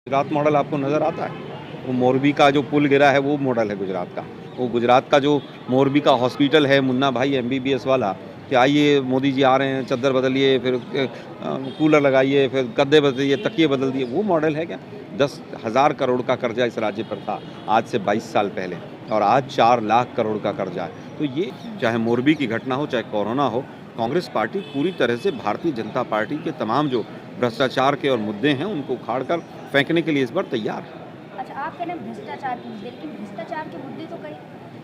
Gujarat model आपको नज़र आता है? वो मोरबी का जो पुल गिरा है वो मॉडल है गुजरात का। वो गुजरात का जो मोरबी का हॉस्पिटल है मुन्ना भाई एमबीबीएस वाला, कि आइए मोदी जी आ रहे हैं, चद्दर बदलिए, फिर कूलर लगाइए, फिर गद्दे बदलिए, तकिए बदल दिए, वो मॉडल है क्या? 10,000 करोड़ का कर्जा इस राज्य पर था आज से 22 साल पहले, और आज 4 लाख करोड़ का कर्जा है। तो ये चाहे मोरबी की घटना हो, चाहे कोरोना हो, कांग्रेस पार्टी पूरी तरह से भारतीय जनता पार्टी के तमाम जो भ्रष्टाचार के और मुद्दे हैं उनको उखाड़कर फेंकने के लिए इस बार तैयार है। अच्छा, आप कह रहे हैं भ्रष्टाचार के मुद्दे, लेकिन भ्रष्टाचार के मुद्दे तो कहीं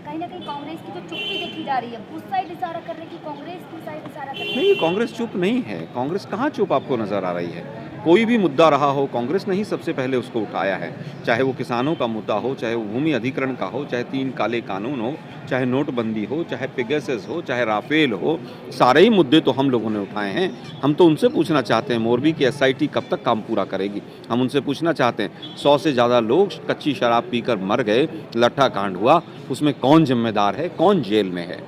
कहीं ना कहीं कांग्रेस की जो चुप्पी देखी जा रही है, उस साइड इशारा कर रहे हैं कि कांग्रेस की साइड इशारा कर रहे हैं। नहीं, कांग्रेस चुप नहीं है। कांग्रेस कहाँ चुप आपको नज़र आ रही है? कोई भी मुद्दा रहा हो, कांग्रेस ने ही सबसे पहले उसको उठाया है। चाहे वो किसानों का मुद्दा हो, चाहे वो भूमि अधिग्रहण का हो, चाहे 3 काले कानून हो, चाहे नोटबंदी हो, चाहे पेगासस हो, चाहे राफेल हो, सारे ही मुद्दे तो हम लोगों ने उठाए हैं। हम तो उनसे पूछना चाहते हैं मोरबी की एसआईटी कब तक काम पूरा करेगी? हम उनसे पूछना चाहते हैं 100 से ज़्यादा लोग कच्ची शराब पीकर मर गए, लट्ठा कांड हुआ, उसमें कौन ज़िम्मेदार है, कौन जेल में है?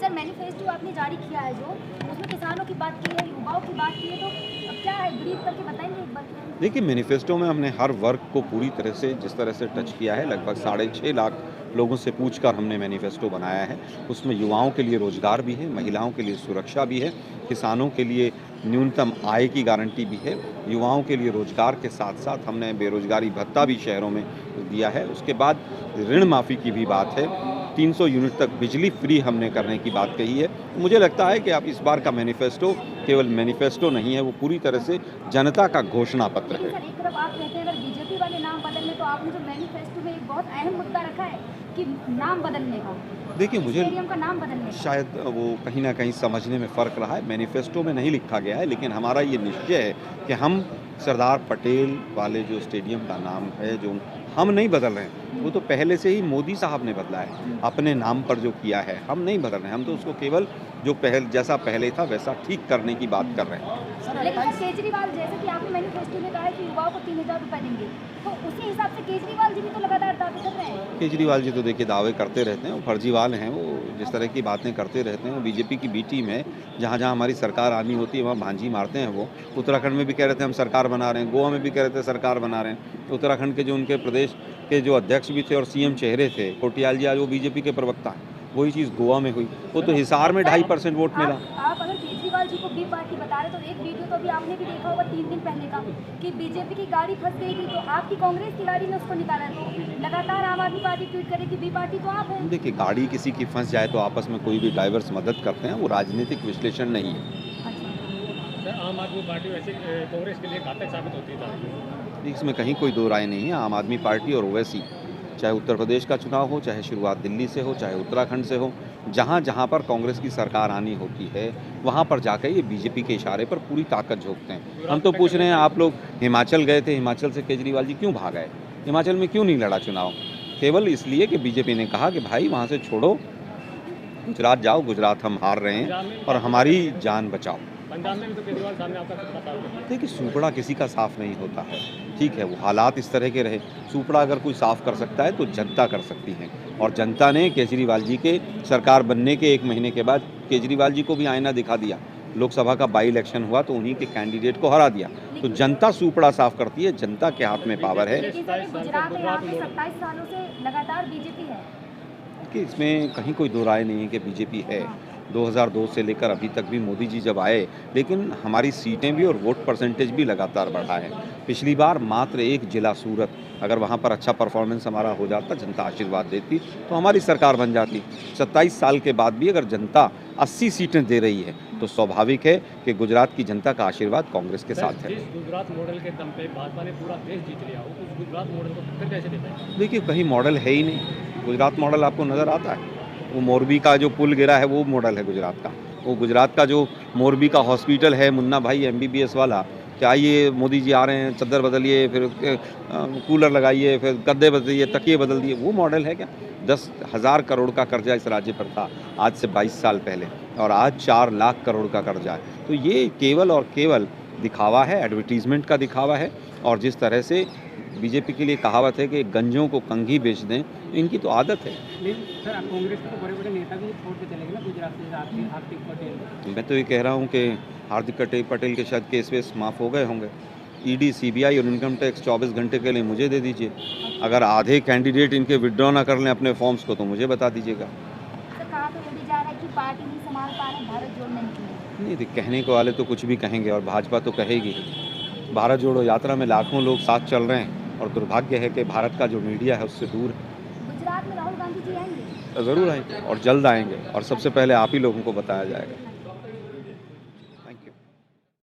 सर, मैनिफेस्टो आपने जारी किया है जो, उसमें किसानों की बात की है, युवाओं की बात की है, तो अब क्या है, ब्रीफ करके बताएंगे एक बार? देखिए, मैनिफेस्टो में हमने हर वर्ग को पूरी तरह से जिस तरह से टच किया है, लगभग 6.5 लाख लोगों से पूछकर हमने मैनिफेस्टो बनाया है। उसमें युवाओं के लिए रोजगार भी है, महिलाओं के लिए सुरक्षा भी है, किसानों के लिए न्यूनतम आय की गारंटी भी है, युवाओं के लिए रोजगार के साथ साथ हमने बेरोजगारी भत्ता भी शहरों में दिया है। उसके बाद ऋण माफ़ी की भी बात है, 300 यूनिट तक बिजली फ्री हमने करने की बात कही है। मुझे लगता है कि अब इस बार का मैनिफेस्टो केवल मैनिफेस्टो नहीं है, वो पूरी तरह से जनता का घोषणा पत्र लेकिन है। सर, एक तरफ आप कहते हैं अगर बीजेपी वाले नाम बदलने, तो आपने जो मैनिफेस्टो में एक बहुत अहम मुद्दा रखा है कि नाम बदलने का, देखिए, मुझे स्टेडियम का नाम बदलने का। शायद वो कहीं न कहीं समझने में फ़र्क रहा है। मैनिफेस्टो में नहीं लिखा गया है, लेकिन हमारा ये निश्चय है कि हम सरदार पटेल वाले जो स्टेडियम का नाम है, जो हम नहीं बदल रहे हैं, वो तो पहले से ही मोदी साहब ने बदला है, अपने नाम पर जो किया है। हम नहीं बदल रहे हैं, हम तो उसको केवल जो जैसा पहले था वैसा ठीक करने की बात कर रहे हैं। लेकिन सर, केजरीवाल, जैसे कि आपने मैनिफेस्टो में कहा है कि युवाओं को 3,000 रुपए देंगे, तो उसी हिसाब से केजरीवाल जी भी तो लगातार दावे कर रहे हैं। केजरीवाल जी तो देखिए दावे करते रहते हैं, वो फर्जीवाल हैं, वो जिस तरह की बातें करते रहते हैं। वो बीजेपी की बी टीम है, जहाँ-जहाँ हमारी सरकार आनी होती है वहाँ भांजी मारते हैं वो। उत्तराखंड में भी कह रहे थे हम सरकार बना रहे हैं, गोवा में भी कह रहे थे सरकार बना रहे हैं। उत्तराखंड के जो उनके प्रदेश के जो अध्यक्ष भी थे और सीएम चेहरे थे, कोटियाल जी, आज वो बीजेपी के प्रवक्ता हैं। वही चीज़ गोवा में हुई, वो तो हिसार में 2.5% वोट मिला। आप अगर केजरीवाल जी को बी पार्टी बता रहे, तो एक वीडियो तो अभी आपने भी देखा होगा 3 दिन पहले का, कि बीजेपी की गाड़ी फंस गई थी, तो आपकी कांग्रेस की गाड़ी ने उसको निकाला। तो लगातार आम आदमी पार्टी ट्वीट करे कि बी पार्टी तो आप हैं। देखिए, गाड़ी किसी की फंस जाए तो आपस में कोई भी ड्राइवर्स मदद करते हैं, वो राजनीतिक विश्लेषण नहीं है। अच्छा, सर, आम आदमी पार्टी वैसे कांग्रेस के लिए घातक साबित होती है। इसमें कहीं कोई दो राय नहीं है। आम आदमी पार्टी और ओवैसी, चाहे उत्तर प्रदेश का चुनाव हो, चाहे शुरुआत दिल्ली से हो, चाहे उत्तराखंड से हो, जहाँ-जहाँ पर कांग्रेस की सरकार आनी होती है, वहाँ पर जाकर ये बीजेपी के इशारे पर पूरी ताकत झोंकते हैं। हम तो पूछ रहे हैं, आप लोग हिमाचल गए थे, हिमाचल से केजरीवाल जी क्यों भाग आए? हिमाचल में क्यों नहीं लड़ा चुनाव? केवल इसलिए कि बीजेपी ने कहा कि भाई वहाँ से छोड़ो, गुजरात जाओ, गुजरात हम हार रहे हैं और हमारी जान बचाओ। पंजाब में भी तो केजरीवाल सामने आपका सत्ता था। देखिए, सूपड़ा किसी का साफ नहीं होता है, ठीक है, वो हालात इस तरह के रहे। सूपड़ा अगर कोई साफ कर सकता है तो जनता कर सकती है, और जनता ने केजरीवाल जी के सरकार बनने के 1 महीने के बाद केजरीवाल जी को भी आईना दिखा दिया। लोकसभा का बाई इलेक्शन हुआ तो उन्हीं के कैंडिडेट को हरा दिया। तो जनता सूपड़ा साफ करती है, जनता के हाथ में पावर है। लेकिन सर, गुजरात है, यहाँ पे 27 सालों से लगातार बीजेपी है। कि इसमें कहीं कोई दो राय नहीं है कि बीजेपी है। 2002 से लेकर अभी तक भी मोदी जी जब आए, लेकिन हमारी सीटें भी और वोट परसेंटेज भी लगातार बढ़ा है। पिछली बार मात्र एक जिला सूरत, अगर वहाँ पर अच्छा परफॉर्मेंस हमारा हो जाता, जनता आशीर्वाद देती, तो हमारी सरकार बन जाती। 27 साल के बाद भी अगर जनता 80 सीटें दे रही है, तो स्वाभाविक है कि गुजरात की जनता का आशीर्वाद कांग्रेस के साथ है। जिस गुजरात मॉडल के दम पे भाजपा ने पूरा देश जीत लिया हो, उस गुजरात मॉडल को टक्कर कैसे देता है? देखिए, कहीं मॉडल है ही नहीं। गुजरात मॉडल आपको नज़र आता है? वो मोरबी का जो पुल गिरा है वो मॉडल है गुजरात का। वो गुजरात का जो मोरबी का हॉस्पिटल है मुन्ना भाई एमबीबीएस वाला, कि आइए मोदी जी आ रहे हैं, चद्दर बदलिए, फिर कूलर लगाइए, फिर गद्दे बदलिए, तकिए बदल दिए, वो मॉडल है क्या? 10,000 करोड़ का कर्जा इस राज्य पर था आज से 22 साल पहले, और आज 4 लाख करोड़ का कर्जा है। तो ये केवल और केवल दिखावा है, एडवर्टीजमेंट का दिखावा है। और जिस तरह से बीजेपी के लिए कहावत है कि गंजों को कंघी बेच दें, इनकी तो आदत है। लेकिन सर, कांग्रेस के तो बड़े-बड़े नेता भी छोड़ के चले गए ना गुजरात से, हार्दिक पटेल। मैं तो ये कह रहा हूँ कि हार्दिक पटेल के शायद केस वेस माफ़ हो गए होंगे, ईडी, सीबीआई और इनकम टैक्स 24 घंटे के लिए मुझे दे दीजिए। अगर आधे कैंडिडेट इनके विड्रॉ ना कर लें अपने फॉर्म्स को तो मुझे बता दीजिएगा। सर कहा तो ये भी जा रहा है कि पार्टी नहीं संभाल पा रहे, भारत जोड़ने निकले। नहीं, कहने को वाले तो कुछ भी कहेंगे और भाजपा तो कहेगी। भारत जोड़ो यात्रा में लाखों लोग साथ चल रहे हैं और दुर्भाग्य है कि भारत का जो मीडिया है उससे दूर है। गुजरात में राहुल गांधी जी आएंगे? ज़रूर आएंगे और जल्द आएंगे और सबसे पहले आप ही लोगों को बताया जाएगा।